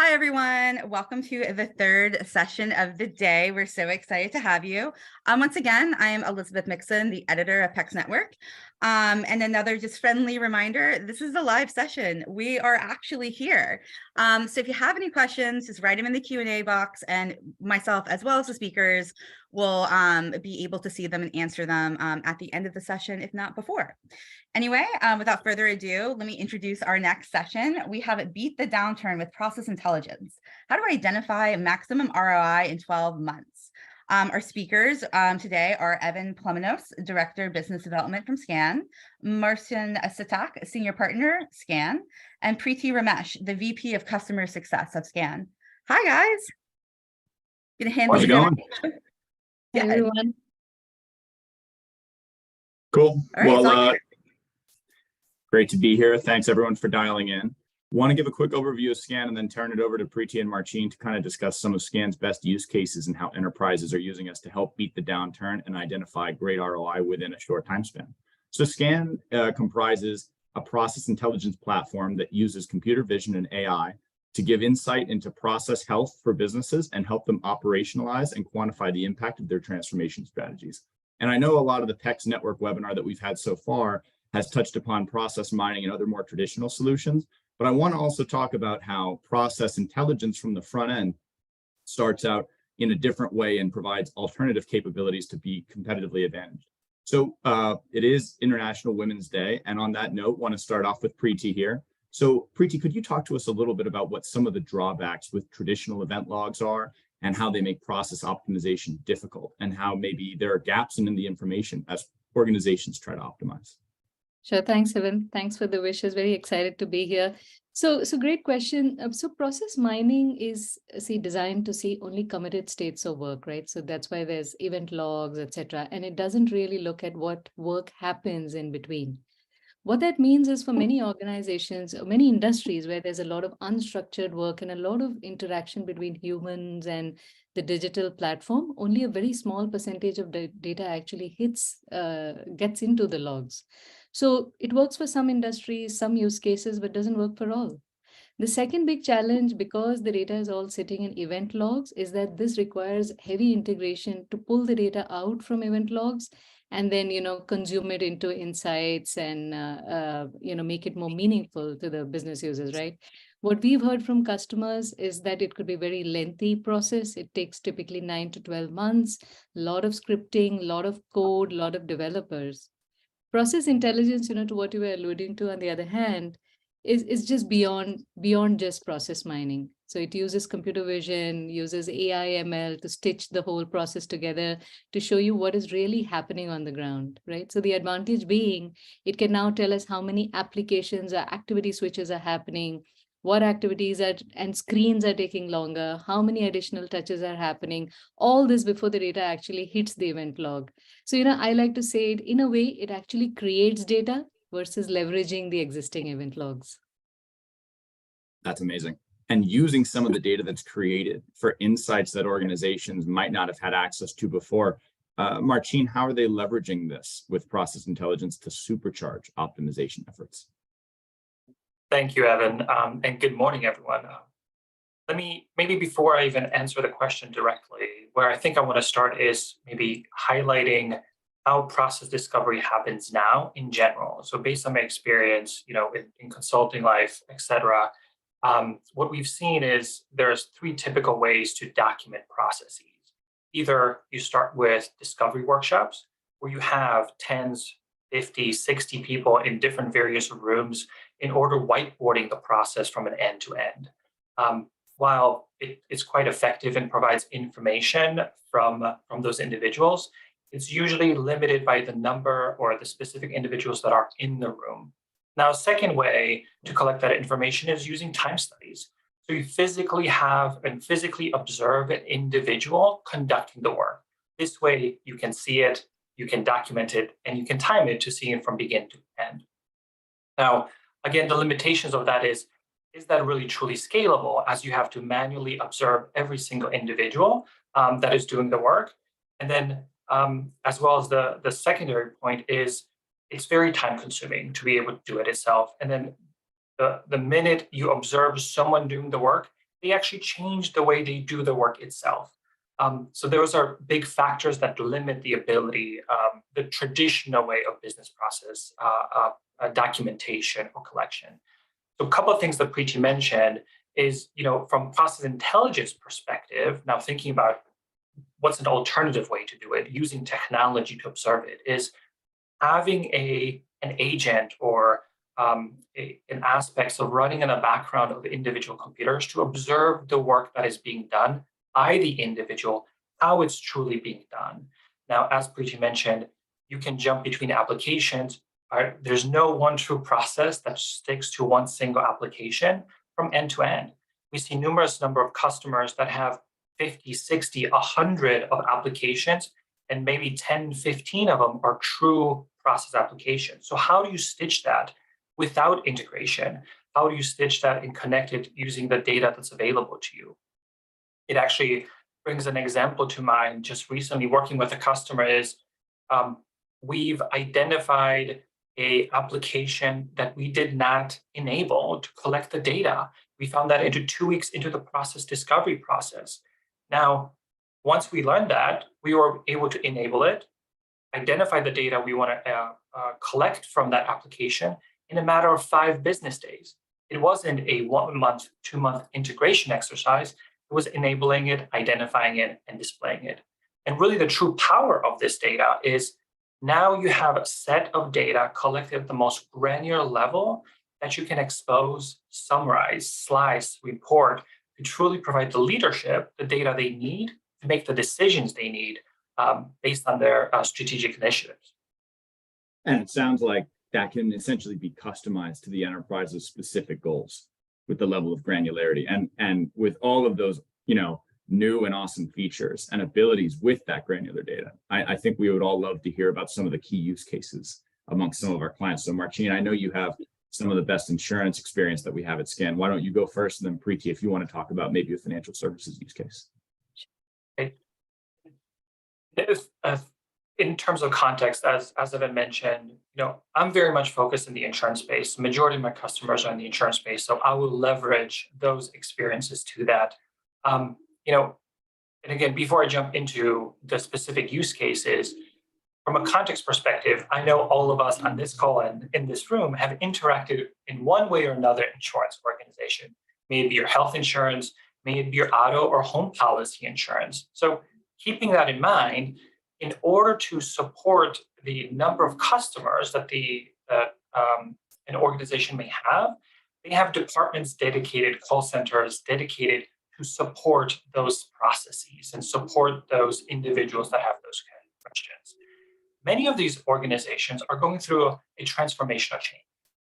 Hi, everyone. Welcome to the third session of the day. We're so excited to have you. Once again, I am Elizabeth Mixon, the editor of PEX Network. And another just friendly reminder, this is a live session. We are actually here. So if you have any questions, just write them in the Q&A box, and myself, as well as the speakers, will be able to see them and answer them at the end of the session, if not before. Anyway, without further ado, let me introduce our next session. We have Beat the Downturn with Process Intelligence. How to identify maximum ROI in 12 months. Our speakers today are Evan Plemenos, Director of Business Development from Skan, Marcin Clark, Senior Partner, Skan, and Preeti Ramesh, the VP of Customer Success of Skan. Hi, guys. Gonna hand How's it going? Yeah. Hey, everyone. Cool. All right, well, great to be here. Thanks everyone for dialing in. Want to give a quick overview of Skan and then turn it over to Preeti and Marcin to kind of discuss some of Skan's best use cases and how enterprises are using us to help beat the downturn and identify great ROI within a short time span. So Skan comprises a process intelligence platform that uses computer vision and AI to give insight into process health for businesses and help them operationalize and quantify the impact of their transformation strategies. And I know a lot of the PEX Network webinar that we've had so far has touched upon process mining and other more traditional solutions, but I want to also talk about how process intelligence from the front end starts out in a different way and provides alternative capabilities to be competitively advantaged. So it is International Women's Day, and on that note, want to start off with Preeti here. So Preeti, could you talk to us a little bit about what some of the drawbacks with traditional event logs are and how they make process optimization difficult and how maybe there are gaps in the information as organizations try to optimize? Sure. Thanks, Evan. Thanks for the wishes. Very excited to be here. So great question. So process mining is designed to see only committed states of work, right? So that's why there's event logs, etc. And it doesn't really look at what work happens in between. What that means is for many organizations, or many industries where there's a lot of unstructured work and a lot of interaction between humans and the digital platform, only a very small percentage of the data actually gets into the logs. So it works for some industries, some use cases, but doesn't work for all. The second big challenge, because the data is all sitting in event logs, is that this requires heavy integration to pull the data out from event logs and then, consume it into insights and, make it more meaningful to the business users, right? What we've heard from customers is that it could be a very lengthy process. It takes typically 9 to 12 months, a lot of scripting, a lot of code, a lot of developers. Process intelligence, to what you were alluding to, on the other hand, is just beyond just process mining. So it uses computer vision, uses AI, ML to stitch the whole process together to show you what is really happening on the ground, right? So the advantage being, it can now tell us how many applications or activity switches are happening, what activities and screens are taking longer, how many additional touches are happening, all this before the data actually hits the event log. So, I like to say it in a way, it actually creates data versus leveraging the existing event logs. That's amazing. And using some of the data that's created for insights that organizations might not have had access to before. Marcin, how are they leveraging this with process intelligence to supercharge optimization efforts? Thank you, Evan, and good morning, everyone. Maybe before I even answer the question directly, where I think I want to start is maybe highlighting how process discovery happens now in general. So based on my experience, in consulting life, et cetera, what we've seen is there's 3 typical ways to document processes. Either you start with discovery workshops, where you have tens, 50, 60 people in different various rooms in order whiteboarding the process from an end to end. While it's quite effective and provides information from those individuals, it's usually limited by the number or the specific individuals that are in the room. Now, a second way to collect that information is using time studies. So you physically have and physically observe an individual conducting the work. This way you can see it, you can document it, and you can time it to see it from begin to end. Now, again, the limitations of that is that really truly scalable, as you have to manually observe every single individual that is doing the work? And then as well as the secondary point is it's very time consuming to be able to do it itself. And then the minute you observe someone doing the work, they actually change the way they do the work itself. So those are big factors that limit the ability, the traditional way of business process documentation or collection. So a couple of things that Preeti mentioned is, from process intelligence perspective, now thinking about what's an alternative way to do it, using technology to observe it, is having an agent or an aspects of running in the background of individual computers to observe the work that is being done by the individual, how it's truly being done. Now, as Preeti mentioned, you can jump between applications. There's no one true process that sticks to one single application from end to end. We see numerous number of customers that have 50, 60, 100 of applications, and maybe 10, 15 of them are true process applications. So how do you stitch that without integration? How do you stitch that and connect it using the data that's available to you? It actually brings an example to mind. Just recently working with a customer is we've identified a application that we did not enable to collect the data. We found that into 2 weeks into the process discovery process. Now, once we learned that, we were able to enable it, identify the data we want to collect from that application in a matter of 5 business days. It wasn't a 1 month, 2 month integration exercise. It was enabling it, identifying it, and displaying it. And really the true power of this data is now you have a set of data collected at the most granular level that you can expose, summarize, slice, report to truly provide the leadership, the data they need to make the decisions they need based on their strategic initiatives. And it sounds like that can essentially be customized to the enterprise's specific goals with the level of granularity and with all of those, new and awesome features and abilities with that granular data. I think we would all love to hear about some of the key use cases amongst some of our clients. So Marcin, I know you have some of the best insurance experience that we have at Skan. Why don't you go first, and then Preeti, if you want to talk about maybe a financial services use case. In terms of context, as Evan mentioned, I'm very much focused in the insurance space. The majority of my customers are in the insurance space, so I will leverage those experiences to that. And again, before I jump into the specific use cases, from a context perspective, I know all of us on this call and in this room have interacted in one way or another insurance organization. May it be your health insurance, may it be your auto or home policy insurance. So keeping that in mind, in order to support the number of customers that an organization may have, they have departments dedicated, call centers dedicated to support those processes and support those individuals that have those kind of questions. Many of these organizations are going through a transformational change.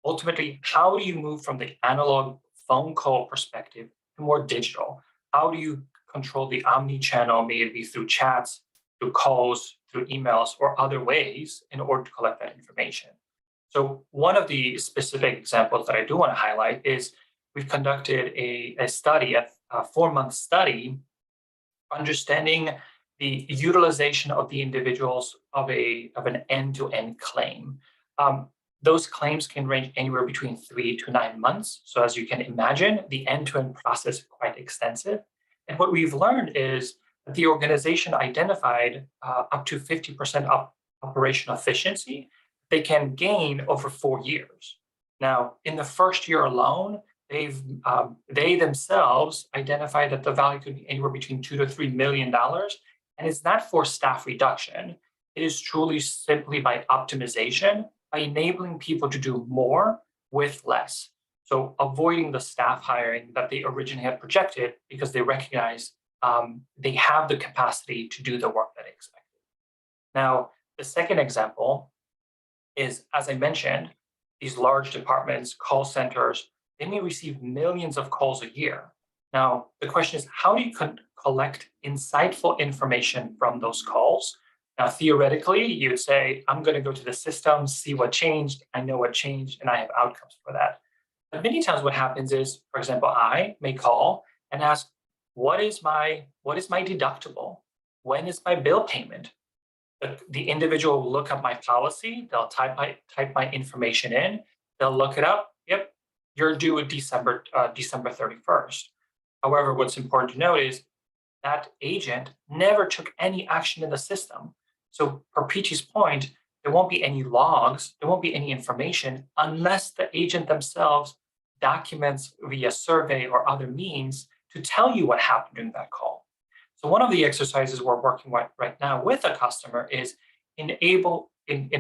Ultimately, how do you move from the analog phone call perspective to more digital? How do you control the omni-channel, may it be through chats, through calls, through emails, or other ways in order to collect that information? So one of the specific examples that I do want to highlight is we've conducted a study, a 4-month study, understanding the utilization of the individuals of an end-to-end claim. Those claims can range anywhere between 3 to 9 months. So as you can imagine, the end-to-end process is quite extensive. And what we've learned is that the organization identified up to 50% operational efficiency they can gain over 4 years. Now, in the first year alone, they themselves identified that the value could be anywhere between $2 to $3 million. And it's not for staff reduction. It is truly simply by optimization, by enabling people to do more with less. So avoiding the staff hiring that they originally had projected because they recognize they have the capacity to do the work that they expected. Now, the second example is, as I mentioned, these large departments, call centers, they may receive millions of calls a year. Now, the question is, how do you collect insightful information from those calls? Now, theoretically, you'd say, I'm going to go to the system, see what changed, I know what changed, and I have outcomes for that. But many times what happens is, for example, I may call and ask, what is my deductible? When is my bill payment? The individual will look up my policy, they'll type my information in, they'll look it up, yep, you're due December 31st. However, what's important to note is that agent never took any action in the system. So per Preeti's point, there won't be any logs, there won't be any information unless the agent themselves documents via survey or other means to tell you what happened during that call. So one of the exercises we're working with right now with a customer is in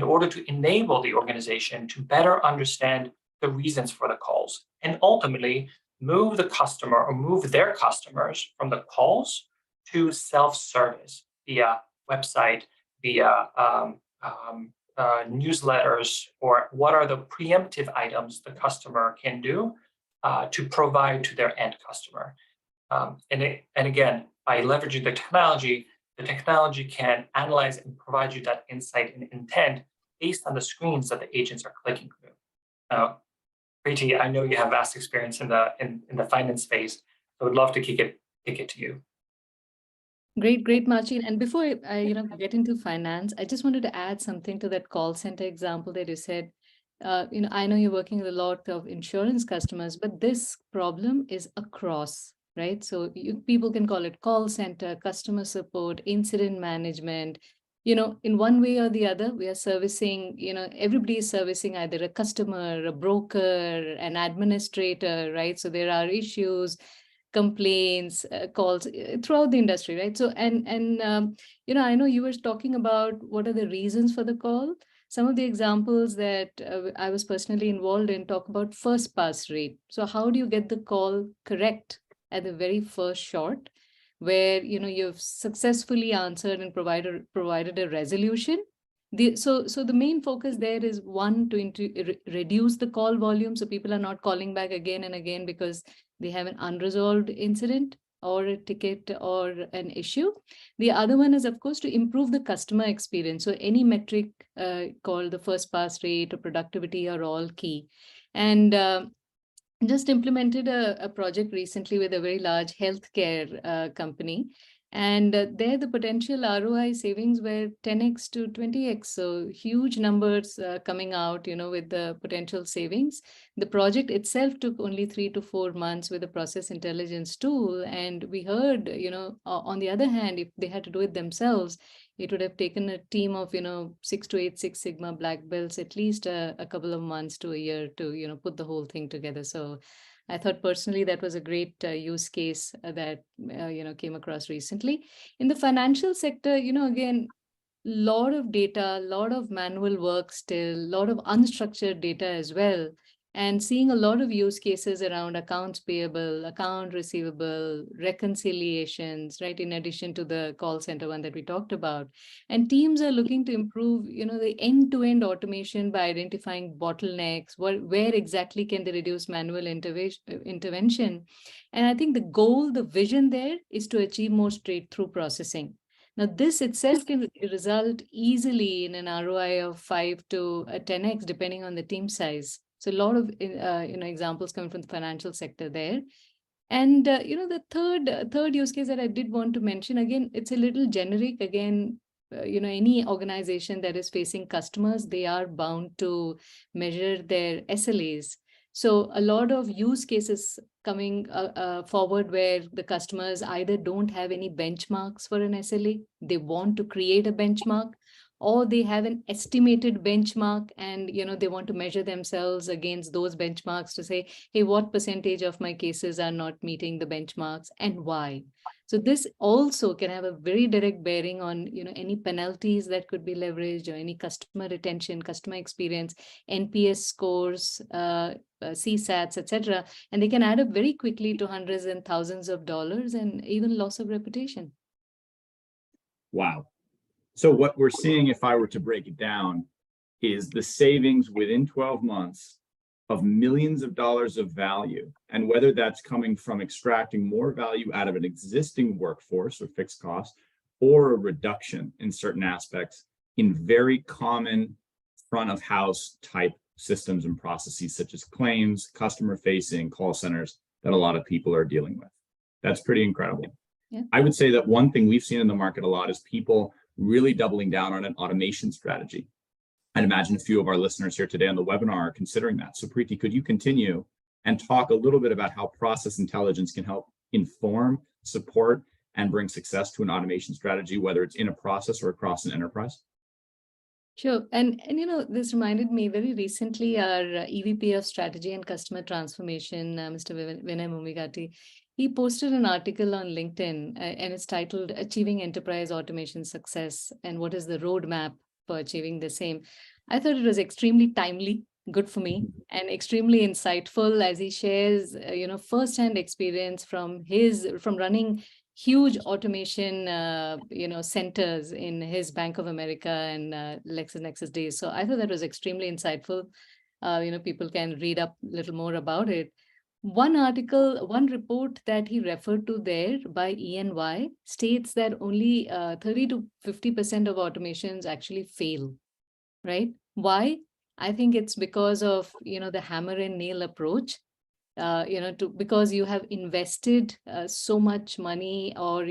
order to enable the organization to better understand the reasons for the calls and ultimately move the customer or move their customers from the calls to self-service via website, via newsletters, or what are the preemptive items the customer can do to provide to their end customer. And again, by leveraging the technology can analyze and provide you that insight and intent based on the screens that the agents are clicking through. Now, Preeti, I know you have vast experience in the finance space, so I would love to kick it to you. Great, Marcin. And before I get into finance, I just wanted to add something to that call center example that you said. I know you're working with a lot of insurance customers, but this problem is across, right? So people can call it call center, customer support, incident management. In one way or the other, we are servicing, everybody is servicing either a customer, a broker, an administrator, right? So there are issues, complaints, calls throughout the industry, right? So, and I know you were talking about what are the reasons for the call. Some of the examples that I was personally involved in talk about first pass rate. So how do you get the call correct at the very first shot, where you've successfully answered and provided a resolution? So the main focus there is one, to reduce the call volume, so people are not calling back again and again because they have an unresolved incident or a ticket or an issue. The other one is, of course, to improve the customer experience. So any metric called the first pass rate or productivity are all key. And just implemented a project recently with a very large healthcare company. And there the potential ROI savings were 10x to 20x. So huge numbers coming out, with the potential savings. The project itself took only 3 to 4 months with a process intelligence tool. And we heard, on the other hand, if they had to do it themselves, it would have taken a team of, 6 to 8 Six Sigma black belts, at least a couple of months to a year to, put the whole thing together. So I thought personally that was a great use case that, came across recently. In the financial sector, again, lot of data, a lot of manual work still, a lot of unstructured data as well. And seeing a lot of use cases around accounts payable, account receivable, reconciliations, right, in addition to the call center one that we talked about. And teams are looking to improve, the end-to-end automation by identifying bottlenecks, where exactly can they reduce manual intervention. And I think the goal, the vision there is to achieve more straight-through processing. Now, this itself can result easily in an ROI of 5 to 10x, depending on the team size. So a lot of examples coming from the financial sector there. And the third use case that I did want to mention, again, it's a little generic. Again, any organization that is facing customers, they are bound to measure their SLAs. So a lot of use cases coming forward where the customers either don't have any benchmarks for an SLA, they want to create a benchmark, or they have an estimated benchmark and they want to measure themselves against those benchmarks to say, hey, what percentage of my cases are not meeting the benchmarks and why? So this also can have a very direct bearing on any penalties that could be leveraged, or any customer retention, customer experience, NPS scores, CSATs, etc. And they can add up very quickly to hundreds and thousands of dollars and even loss of reputation. Wow. So what we're seeing, if I were to break it down, is the savings within 12 months of millions of dollars of value. And whether that's coming from extracting more value out of an existing workforce or fixed cost, or a reduction in certain aspects in very common front of house type systems and processes, such as claims, customer facing, call centers that a lot of people are dealing with. That's pretty incredible. Yeah. I would say that one thing we've seen in the market a lot is people really doubling down on an automation strategy. I'd imagine a few of our listeners here today on the webinar are considering that. So Preeti, could you continue and talk a little bit about how process intelligence can help inform, support, and bring success to an automation strategy, whether it's in a process or across an enterprise? Sure. And this reminded me very recently, our EVP of Strategy and Customer Transformation, Mr. Vinay Mumigati, he posted an article on LinkedIn and it's titled Achieving Enterprise Automation Success and What is the Roadmap for Achieving the Same. I thought it was extremely timely, good for me, and extremely insightful as he shares, firsthand experience from running huge automation, centers in his Bank of America and LexisNexis days. So I thought that was extremely insightful. People can read up a little more about it. One report that he referred to there by E&Y states that only 30 to 50% of automations actually fail, right? Why? I think it's because of, the hammer and nail approach. Because you have invested so much money, or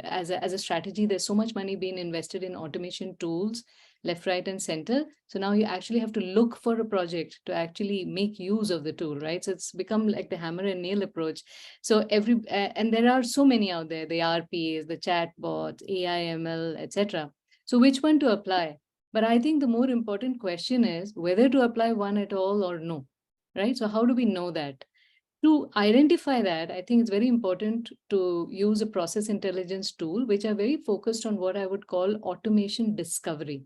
as a strategy, there's so much money being invested in automation tools, left, right, and center. So now you actually have to look for a project to actually make use of the tool, right? So it's become like the hammer and nail approach. So and there are so many out there, the RPAs, the chatbots, AI, ML, etc. So which one to apply? But I think the more important question is whether to apply one at all or no. Right? So how do we know that? To identify that, I think it's very important to use a process intelligence tool, which are very focused on what I would call automation discovery,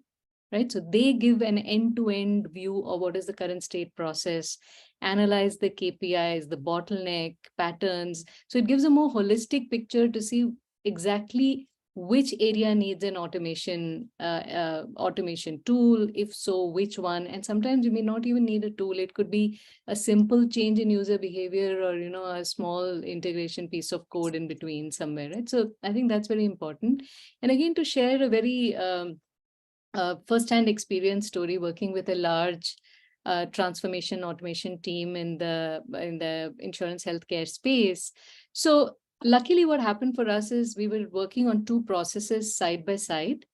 right? So they give an end-to-end view of what is the current state process, analyze the KPIs, the bottleneck, patterns. So it gives a more holistic picture to see exactly which area needs an automation tool, if so, which one. And sometimes you may not even need a tool. It could be a simple change in user behavior, or a small integration piece of code in between somewhere, right? So I think that's very important. And again, to share a very first-hand experience story working with a large transformation automation team in the insurance healthcare space. So luckily, what happened for us is we were working on two processes side by side.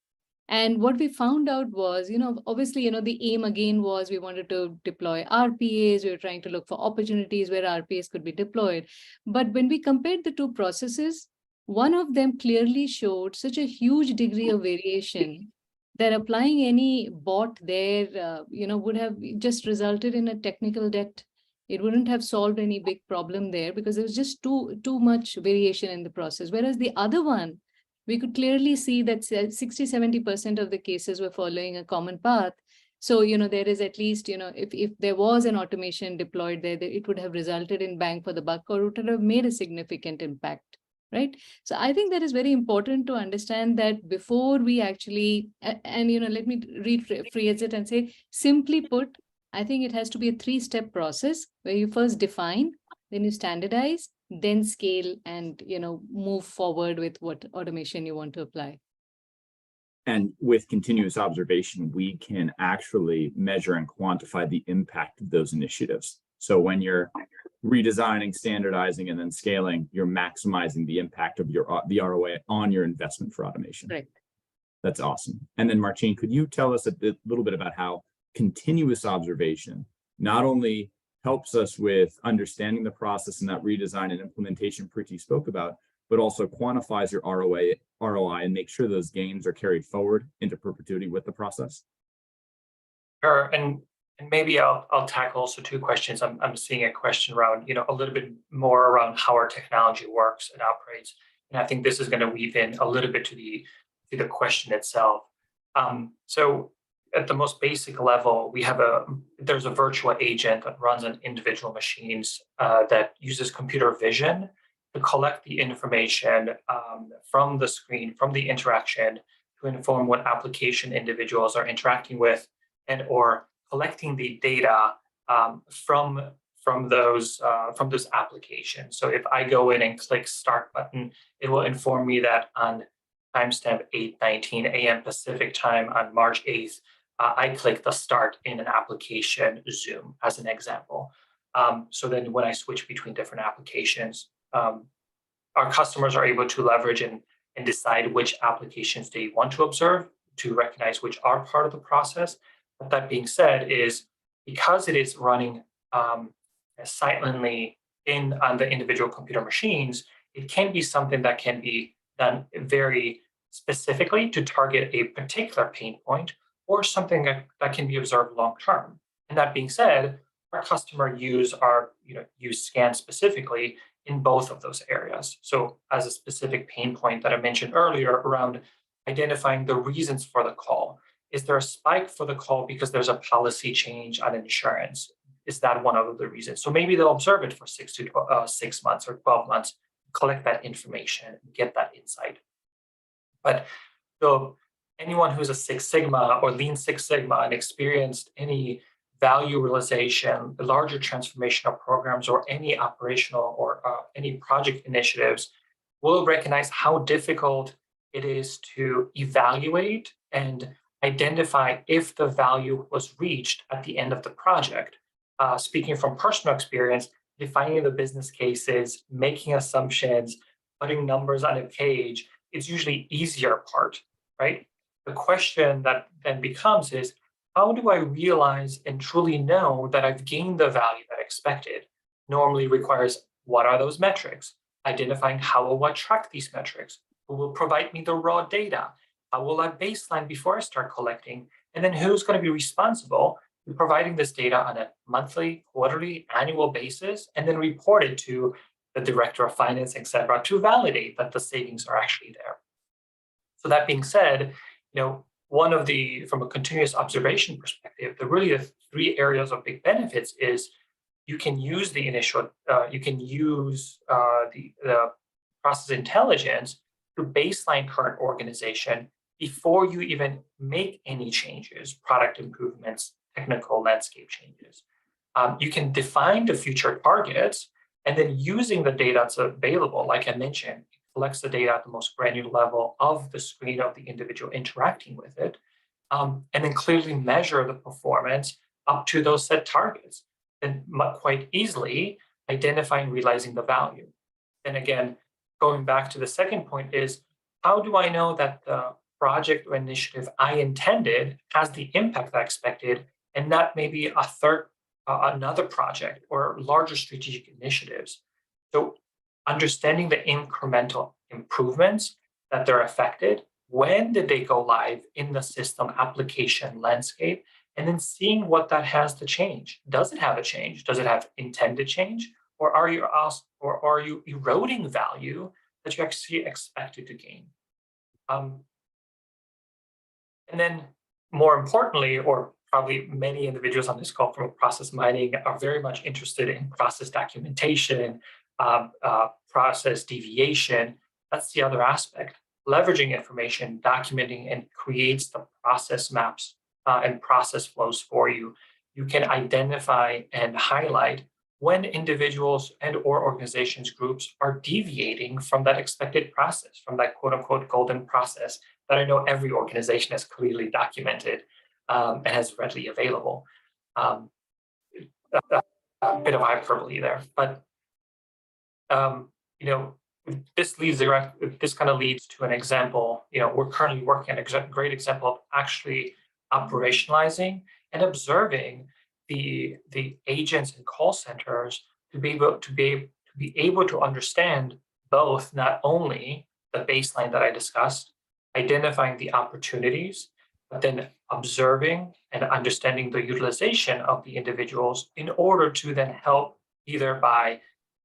And what we found out was, obviously, the aim again was we wanted to deploy RPAs. We were trying to look for opportunities where RPAs could be deployed. But when we compared the two processes, one of them clearly showed such a huge degree of variation that applying any bot there, would have just resulted in a technical debt. It wouldn't have solved any big problem there because there was just too much variation in the process. Whereas the other one, we could clearly see that 60-70% of the cases were following a common path. So, there is at least, if there was an automation deployed there, it would have resulted in bang for the buck, or it would have made a significant impact, right? So I think that is very important to understand that before we actually, and, let me rephrase it and say, simply put, I think it has to be a 3-step process where you first define, then you standardize, then scale, and move forward with what automation you want to apply. And with continuous observation, we can actually measure and quantify the impact of those initiatives. So when you're redesigning, standardizing, and then scaling, you're maximizing the impact of the ROI on your investment for automation. Right. That's awesome. And then Marcin, could you tell us a little bit about how continuous observation not only helps us with understanding the process and that redesign and implementation Preeti spoke about, but also quantifies your ROI and make sure those gains are carried forward into perpetuity with the process? Sure, and maybe I'll tackle also two questions. I'm seeing a question around, a little bit more around how our technology works and operates, and I think this is going to weave in a little bit to the question itself. So at the most basic level, there's a virtual agent that runs on individual machines that uses computer vision to collect the information from the screen, from the interaction, to inform what application individuals are interacting with, and or collecting the data from those applications. So if I go in and click Start button, it will inform me that on timestamp 8:19 a.m. Pacific time on March 8th, I click the Start in an application, Zoom, as an example. So then when I switch between different applications, our customers are able to leverage and decide which applications they want to observe, to recognize which are part of the process. But that being said, is because it is running silently on the individual computer machines, it can be something that can be done very specifically to target a particular pain point or something that can be observed long term. And that being said, our customer use Skan specifically in both of those areas. So as a specific pain point that I mentioned earlier around identifying the reasons for the call. Is there a spike for the call because there's a policy change on insurance? Is that one of the reasons? So maybe they'll observe it for 6 months or 12 months, collect that information, get that insight. But anyone who's a Six Sigma or Lean Six Sigma and experienced any value realization, larger transformational programs, or any operational or any project initiatives will recognize how difficult it is to evaluate and identify if the value was reached at the end of the project. Speaking from personal experience, defining the business cases, making assumptions, putting numbers on a page, it's usually easier part, right? The question that then becomes is, how do I realize and truly know that I've gained the value that I expected? Normally requires, what are those metrics? Identifying how will I track these metrics? Who will provide me the raw data? How will I baseline before I start collecting? And then who's going to be responsible for providing this data on a monthly, quarterly, annual basis, and then report it to the director of finance, et cetera, to validate that the savings are actually there. So that being said, one of from a continuous observation perspective, the three areas of big benefits is you can use the process intelligence to baseline current organization before you even make any changes, product improvements, technical landscape changes. You can define the future targets, and then using the data that's available, like I mentioned, it collects the data at the most granular level of the screen of the individual interacting with it, and then clearly measure the performance up to those set targets, and quite easily identify and realizing the value. And again, going back to the second point is, how do I know that the project or initiative I intended has the impact I expected, and not maybe another project or larger strategic initiatives? So understanding the incremental improvements that they're affected, when did they go live in the system application landscape, and then seeing what that has to change. Does it have a change? Does it have intended change? Or are you eroding value that you actually expected to gain? And then more importantly, or probably many individuals on this call from process mining are very much interested in process documentation, process deviation. That's the other aspect. Leveraging information, documenting, and creates the process maps and process flows for you. You can identify and highlight when individuals and or organizations groups are deviating from that expected process, from that quote unquote golden process that I know every organization has clearly documented and has readily available. A bit of hyperbole there, but this kind of leads to an example. We're currently working on a great example of actually operationalizing and observing the agents and call centers to be able to understand both not only the baseline that I discussed, identifying the opportunities, but then observing and understanding the utilization of the individuals in order to then help either by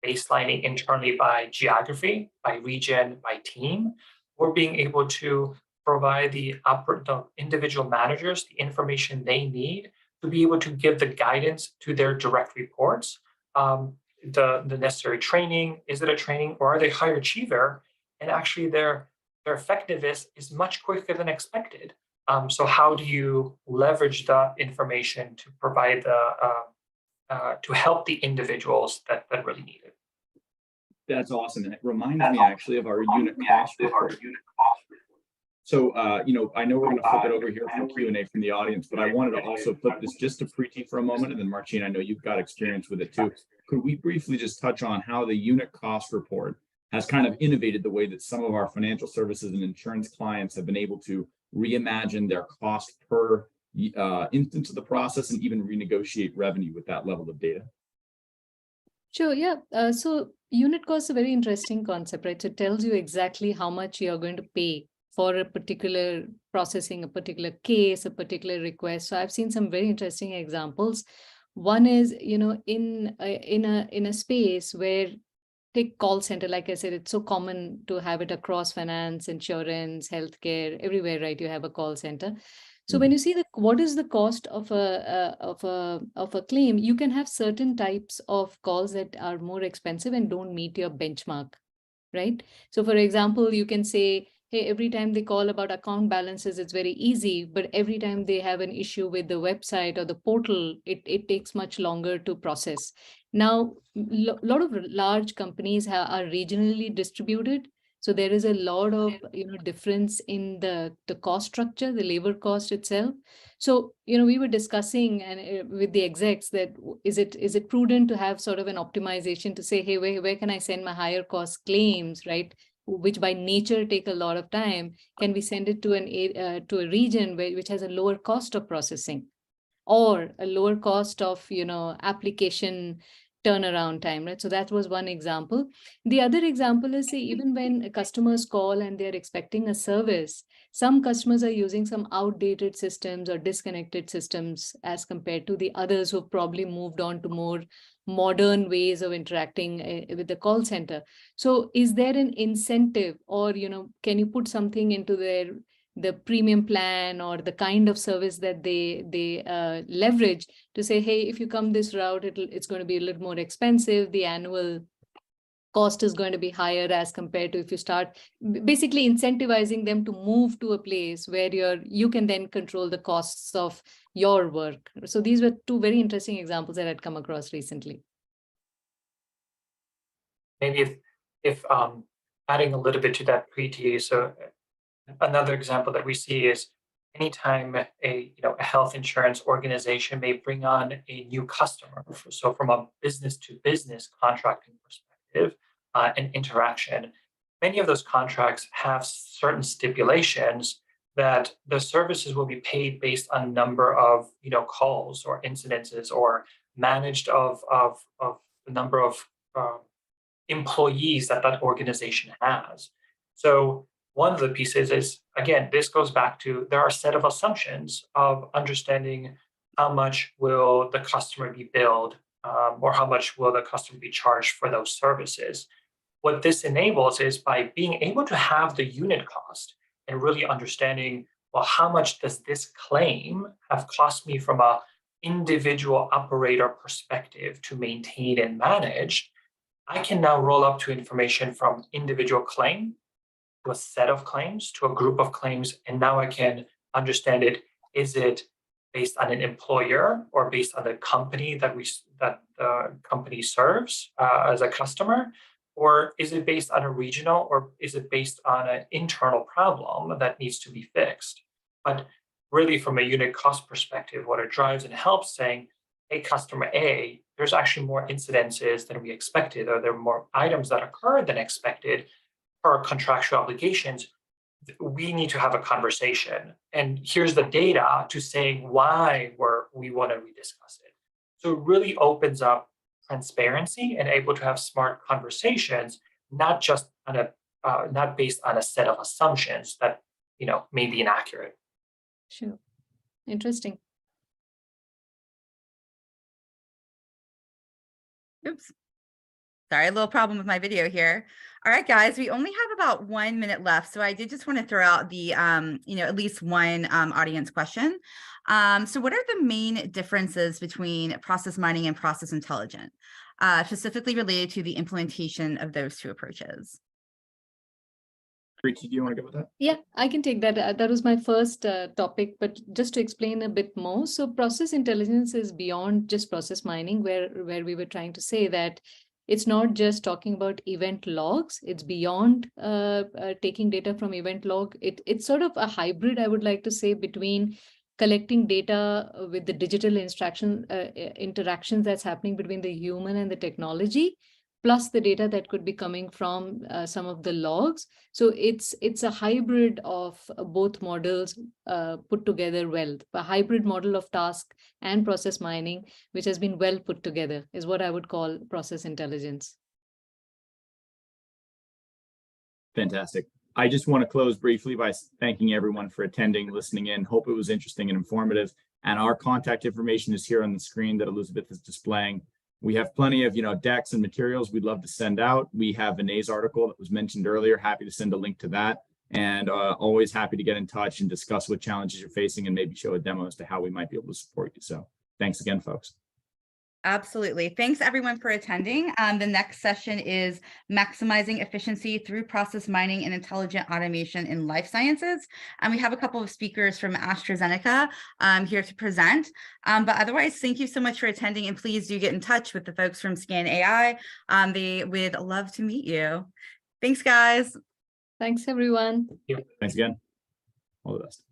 baselining internally by geography, by region, by team, or being able to provide the individual managers the information they need to be able to give the guidance to their direct reports, the necessary training. Is it a training, or are they high achiever? And actually their effectiveness is much quicker than expected. So how do you leverage the information to provide to help the individuals that really need it? That's awesome. And it reminds me actually of our unit cost report. So, I know we're going to flip it over here for Q&A from the audience, but I wanted to also flip this just to Preeti for a moment. And then Marcin, I know you've got experience with it too. Could we briefly just touch on how the unit cost report has kind of innovated the way that some of our financial services and insurance clients have been able to reimagine their cost per instance of the process and even renegotiate revenue with that level of data? Sure, yeah. So unit cost is a very interesting concept, right? So it tells you exactly how much you're going to pay for a particular processing, a particular case, a particular request. So I've seen some very interesting examples. One is, in a space where, take call center, like I said, it's so common to have it across finance, insurance, healthcare, everywhere, right? You have a call center. So when you see what is the cost of a claim, you can have certain types of calls that are more expensive and don't meet your benchmark, right? So for example, you can say, hey, every time they call about account balances, it's very easy, but every time they have an issue with the website or the portal, it takes much longer to process. Now, lot of large companies are regionally distributed. So there is a lot of difference in the cost structure, the labor cost itself. So we were discussing and with the execs that is it prudent to have sort of an optimization to say, hey, where can I send my higher cost claims, right? Which by nature take a lot of time. Can we send it to to a region which has a lower cost of processing, or a lower cost of application turnaround time, right? So that was one example. The other example is, say, even when customers call and they're expecting a service, some customers are using some outdated systems or disconnected systems as compared to the others who've probably moved on to more modern ways of interacting with the call center. So is there an incentive, or can you put something into the premium plan or the kind of service that they leverage to say, hey, if you come this route, it's going to be a little more expensive. The annual cost is going to be higher as compared to if you start basically incentivizing them to move to a place where you can then control the costs of your work. So these were two very interesting examples that I'd come across recently. Maybe if adding a little bit to that, Preeti, so another example that we see is anytime a health insurance organization may bring on a new customer. So from a business to business contracting perspective and interaction, many of those contracts have certain stipulations that the services will be paid based on number of calls or incidences, or managed of the number of employees that organization has. So one of the pieces is, again, this goes back to, there are a set of assumptions of understanding how much will the customer be billed, or how much will the customer be charged for those services. What this enables is, by being able to have the unit cost and really understanding, well, how much does this claim have cost me from a individual operator perspective to maintain and manage, I can now roll up to information from individual claim to a set of claims to a group of claims, and now I can understand it. Is it based on an employer or based on the company that the company serves as a customer, or is it based on a regional, or is it based on an internal problem that needs to be fixed? But really, from a unit cost perspective, what it drives and helps saying, hey, customer A, there's actually more incidences than we expected, or there are more items that occurred than expected per contractual obligations. We need to have a conversation. And here's the data to saying why we want to rediscuss it. So it really opens up transparency and able to have smart conversations, not just on not based on a set of assumptions that may be inaccurate. Sure. Interesting. Oops. Sorry, a little problem with my video here. All right, guys, we only have about 1 minute left. So I did just want to throw out the, at least one audience question. So what are the main differences between process mining and process intelligence, specifically related to the implementation of those two approaches? Preeti, do you want to go with that? Yeah, I can take that. That was my first topic, but just to explain a bit more. So process intelligence is beyond just process mining, where we were trying to say that it's not just talking about event logs. It's beyond taking data from event log. It's sort of a hybrid, I would like to say, between collecting data with the digital interactions that's happening between the human and the technology, plus the data that could be coming from some of the logs. So it's a hybrid of both models put together well. A hybrid model of task and process mining, which has been well put together, is what I would call process intelligence. Fantastic. I just want to close briefly by thanking everyone for attending, listening in. Hope it was interesting and informative. And our contact information is here on the screen that Elizabeth is displaying. We have plenty of, decks and materials we'd love to send out. We have Vinay's article that was mentioned earlier. Happy to send a link to that. And always happy to get in touch and discuss what challenges you're facing and maybe show a demo as to how we might be able to support you. So thanks again, folks. Absolutely. Thanks everyone for attending. The next session is maximizing efficiency through process mining and intelligent automation in life sciences. And we have a couple of speakers from AstraZeneca here to present. But otherwise, thank you so much for attending, and please do get in touch with the folks from Skan AI. They would love to meet you. Thanks, guys. Thanks, everyone. Thanks again. All the best.